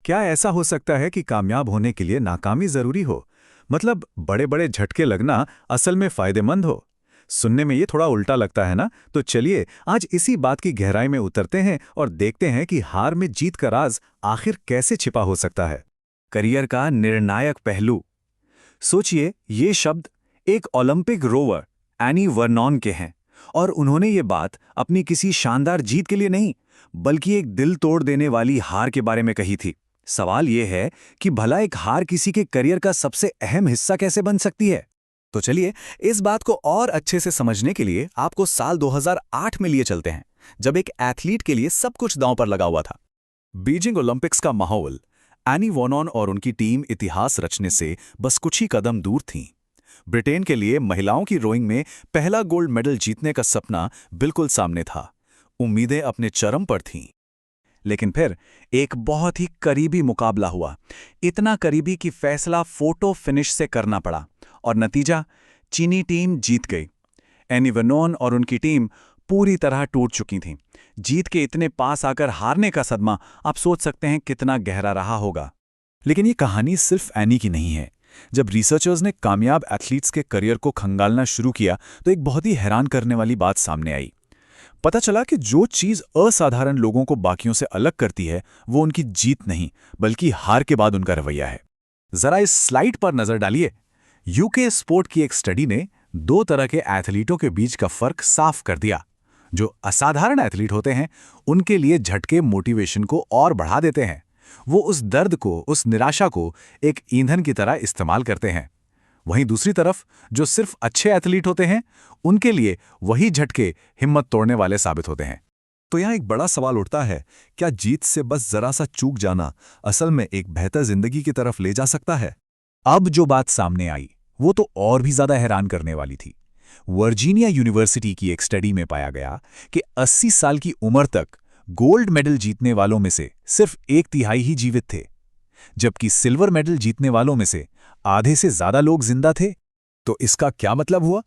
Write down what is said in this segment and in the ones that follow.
क्या ऐसा हो सकता है कि कामयाब होने के लिए नाकामी जरूरी हो? मतलब बड़े बड़े झटके लगना असल में फायदेमंद हो? सुनने में ये थोड़ा उल्टा लगता है ना? तो चलिए आज इसी बात की गहराई में उतरते हैं और देखते हैं कि हार में जीत का राज आखिर कैसे छिपा हो सकता है। करियर का निर्णायक पहलू। सोचिए, ये शब्द एक ओलंपिक रोवर एनी वर्नॉन के हैं, और उन्होंने ये बात अपनी किसी शानदार जीत के लिए नहीं, बल्कि एक दिल तोड़ देने वाली हार के बारे में कही थी। सवाल यह है कि भला एक हार किसी के करियर का सबसे अहम हिस्सा कैसे बन सकती है? तो चलिए इस बात को और अच्छे से समझने के लिए आपको साल 2008 में लिए चलते हैं, जब एक एथलीट के लिए सब कुछ दांव पर लगा हुआ था। बीजिंग ओलंपिक्स का माहौल, एनी वर्नॉन और उनकी टीम इतिहास रचने से बस कुछ ही कदम दूर थीं। ब्रिटेन के लिए महिलाओं की रोइंग में पहला गोल्ड मेडल जीतने का सपना बिल्कुल सामने था। उम्मीदें अपने चरम पर थीं। लेकिन फिर एक बहुत ही करीबी मुकाबला हुआ, इतना करीबी कि फैसला फोटो फिनिश से करना पड़ा, और नतीजा, चीनी टीम जीत गई। एनी वर्नॉन और उनकी टीम पूरी तरह टूट चुकी थी। जीत के इतने पास आकर हारने का सदमा आप सोच सकते हैं कितना गहरा रहा होगा। लेकिन ये कहानी सिर्फ एनी की नहीं है। जब रिसर्चर्स ने कामयाब एथलीट्स के करियर को खंगालना शुरू किया तो एक बहुत ही हैरान करने वाली बात सामने आई। पता चला कि जो चीज़ असाधारण लोगों को बाकियों से अलग करती है वो उनकी जीत नहीं, बल्कि हार के बाद उनका रवैया है। जरा इस स्लाइड पर नजर डालिए। यूके स्पोर्ट की एक स्टडी ने दो तरह के एथलीटों के बीच का फर्क साफ कर दिया। जो असाधारण एथलीट होते हैं उनके लिए झटके मोटिवेशन को और बढ़ा देते हैं। वो उस दर्द को, उस निराशा को एक ईंधन की तरह इस्तेमाल करते हैं। वहीं दूसरी तरफ जो सिर्फ अच्छे एथलीट होते हैं उनके लिए वही झटके हिम्मत तोड़ने वाले साबित होते हैं। तो यहाँ एक बड़ा सवाल उठता है, क्या जीत से बस जरा सा चूक जाना असल में एक बेहतर जिंदगी की तरफ ले जा सकता है? अब जो बात सामने आई वो तो और भी ज्यादा हैरान करने वाली थी। वर्जीनिया यूनिवर्सिटी की एक स्टडी में पाया गया कि 80 साल की उम्र तक गोल्ड मेडल जीतने वालों में से सिर्फ 1/3 ही जीवित थे, जबकि सिल्वर मेडल जीतने वालों में से आधे से ज्यादा लोग जिंदा थे। तो इसका क्या मतलब हुआ?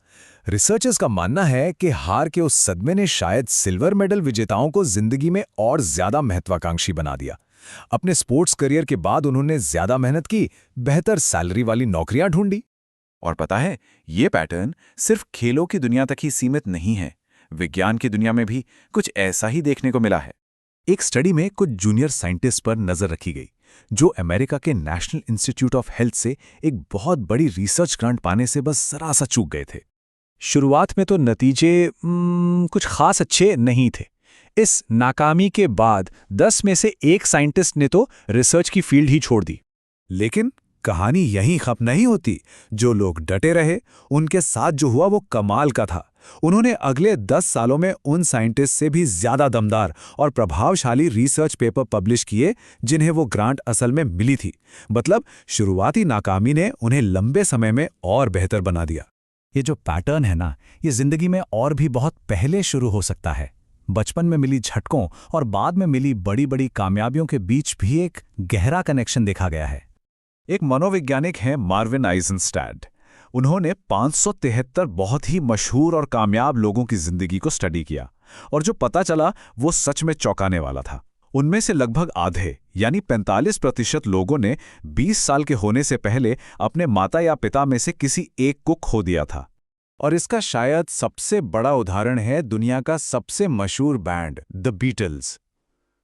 रिसर्चर्स का मानना है कि हार के उस सदमे ने शायद सिल्वर मेडल विजेताओं को जिंदगी में और ज्यादा महत्वाकांक्षी बना दिया। अपने स्पोर्ट्स करियर के बाद उन्होंने ज्यादा मेहनत की, बेहतर सैलरी वाली नौकरियां ढूंढी। और पता है, ये पैटर्न सिर्फ खेलों की दुनिया तक ही सीमित नहीं है। विज्ञान की दुनिया में भी कुछ ऐसा ही देखने को मिला है। एक स्टडी में कुछ जूनियर साइंटिस्ट पर नजर रखी गई, जो अमेरिका के नेशनल इंस्टीट्यूट ऑफ हेल्थ से एक बहुत बड़ी रिसर्च ग्रांट पाने से बस जरा सा चूक गए थे। शुरुआत में तो नतीजे कुछ खास अच्छे नहीं थे। इस नाकामी के बाद 10 में से 1 साइंटिस्ट ने तो रिसर्च की फील्ड ही छोड़ दी। लेकिन कहानी यहीं खत्म नहीं होती। जो लोग डटे रहे, उनके साथ जो हुआ वो कमाल का था। उन्होंने अगले 10 सालों में उन साइंटिस्ट से भी ज्यादा दमदार और प्रभावशाली रिसर्च पेपर पब्लिश किए जिन्हें वो ग्रांट असल में मिली थी। मतलब शुरुआती नाकामी ने उन्हें लंबे समय में और बेहतर बना दिया। ये जो पैटर्न है ना, ये जिंदगी में और भी बहुत पहले शुरू हो सकता है। बचपन में मिली झटकों और बाद में मिली बड़ी बड़ी कामयाबियों के बीच भी एक गहरा कनेक्शन देखा गया है। एक मनोवैज्ञानिक हैं मार्विन आइजनस्टैड। उन्होंने 573 बहुत ही मशहूर और कामयाब लोगों की जिंदगी को स्टडी किया, और जो पता चला वो सच में चौंकाने वाला था। उनमें से लगभग आधे यानी 45% लोगों ने 20 साल के होने से पहले अपने माता या पिता में से किसी एक को खो दिया था। और इसका शायद सबसे बड़ा उदाहरण है दुनिया का सबसे मशहूर band the Beatles.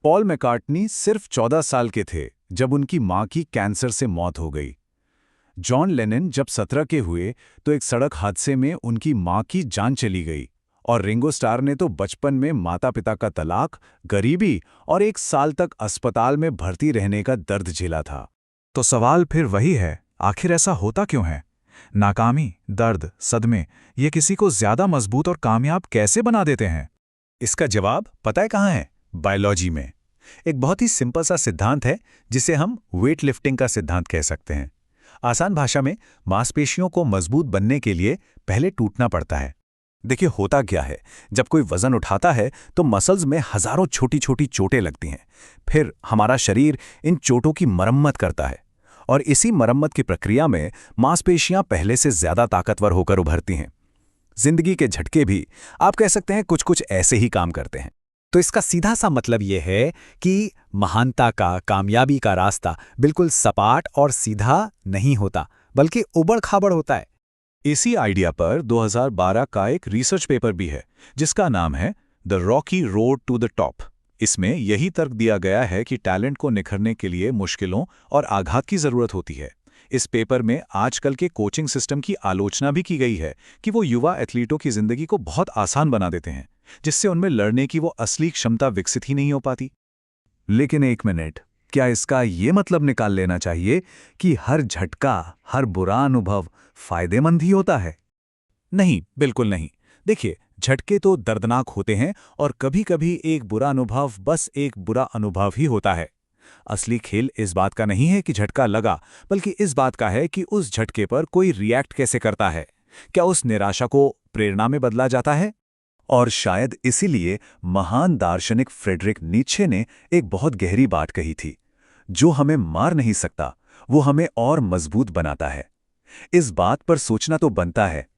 Paul McCartney सिर्फ 14 साल के थे जब उनकी मां की कैंसर से मौत हो गई। जॉन लेनन जब 17 के हुए तो एक सड़क हादसे में उनकी मां की जान चली गई। और रिंगो स्टार ने तो बचपन में माता पिता का तलाक, गरीबी और 1 साल तक अस्पताल में भर्ती रहने का दर्द झेला था। तो सवाल फिर वही है, आखिर ऐसा होता क्यों है? नाकामी, दर्द, सदमे, ये किसी को ज्यादा मजबूत और कामयाब कैसे बना देते हैं? इसका जवाब पता है कहाँ है? बायोलॉजी में। एक बहुत ही सिंपल सा सिद्धांत है जिसे हम वेट लिफ्टिंग का सिद्धांत कह सकते हैं। आसान भाषा में, मांसपेशियों को मजबूत बनने के लिए पहले टूटना पड़ता है। देखिए होता क्या है, जब कोई वजन उठाता है तो मसल्स में हजारों छोटी छोटी चोटें लगती हैं। फिर हमारा शरीर इन चोटों की मरम्मत करता है, और इसी मरम्मत की प्रक्रिया में मांसपेशियां पहले से ज्यादा ताकतवर होकर उभरती हैं। जिंदगी के झटके भी आप कह सकते हैं कुछ कुछ ऐसे ही काम करते हैं। तो इसका सीधा सा मतलब ये है कि महानता का, कामयाबी का रास्ता बिल्कुल सपाट और सीधा नहीं होता, बल्कि उबड़-खाबड़ होता है। इसी आइडिया पर 2012 का एक रिसर्च पेपर भी है, जिसका नाम है the rocky road to the top. इसमें यही तर्क दिया गया है कि टैलेंट को निखरने के लिए मुश्किलों और आघात की जरूरत होती है। इस पेपर में आजकल के कोचिंग सिस्टम की आलोचना भी की गई है कि वो युवा एथलीटों की जिंदगी को बहुत आसान बना देते हैं, जिससे उनमें लड़ने की वो असली क्षमता विकसित ही नहीं हो पाती। लेकिन एक मिनट, क्या इसका ये मतलब निकाल लेना चाहिए कि हर झटका, हर बुरा अनुभव फायदेमंद ही होता है? नहीं, बिल्कुल नहीं। देखिए, झटके तो दर्दनाक होते हैं और कभी-कभी एक बुरा अनुभव बस एक बुरा अनुभव ही होता है। असली खेल इस बात का नहीं है कि झटका लगा, बल्कि इस बात का है कि उस झटके पर कोई रिएक्ट कैसे करता है। क्या उस निराशा को प्रेरणा में बदला जाता है? और शायद इसीलिए महान दार्शनिक फ्रेडरिक नीत्शे ने एक बहुत गहरी बात कही थी, जो हमें मार नहीं सकता, वो हमें और मजबूत बनाता है। इस बात पर सोचना तो बनता है